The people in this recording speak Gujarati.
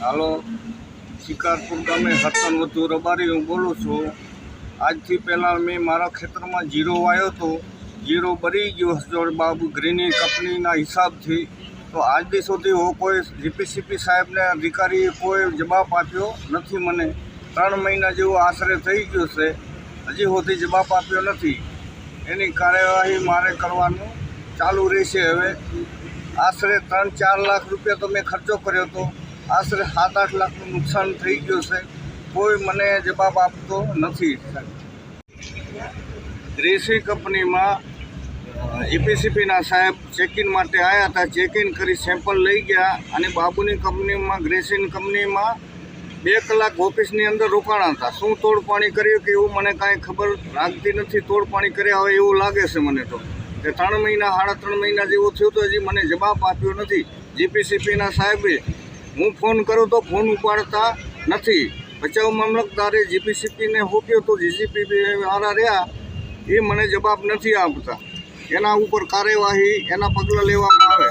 હાલો, શિકારપુર ગામે હતન વધુ રબારી હું બોલું છું। આજથી પહેલાં મેં મારા ખેતરમાં જીરો વાવ્યો હતો। જીરો બળી ગયો હતો બાબુ ગ્રીની કંપનીના હિસાબથી। તો આજ દી સુધી હું કોઈ જીપીસીપી સાહેબને અધિકારીએ કોઈ જવાબ આપ્યો નથી। મને 3 મહિના જેવું આશરે થઈ ગયું છે, હજી સુધી જવાબ આપ્યો નથી। એની કાર્યવાહી મારે કરવાનું ચાલુ રહેશે। હવે આશરે 3-4 લાખ રૂપિયા તો મેં ખર્ચો કર્યો હતો, આશરે 7-8 લાખનું નુકસાન થઈ ગયું છે। કોઈ મને જવાબ આપતો નથી। ગ્રેસી કંપનીમાં જીપીસીપીના સાહેબ ચેકિંગ માટે આવ્યા હતા, ચેકિંગ કરી સેમ્પલ લઈ ગયા અને બાબુની કંપનીમાં ગ્રેસી કંપનીમાં 2 કલાક ઓફિસની અંદર રોકાણા હતા। શું તોડપાણી કર્યું કે એવું મને કાંઈ ખબર લાગતી નથી। તોડપાણી કર્યા હોય એવું લાગે છે મને તો, કે 3 મહિના 3.5 મહિના જેવું થયું તો હજી મને જવાબ આપ્યો નથી જીપીસીપીના સાહેબે। હું ફોન કરું તો ફોન ઉપાડતા નથી। ભચાઉ મામલતદારે જીપીસીપીને હોપ્યો તો જીપીસીપી વાળા રહ્યા એ મને જવાબ નથી આપતા। એના ઉપર કાર્યવાહી એના પગલાં લેવામાં આવે।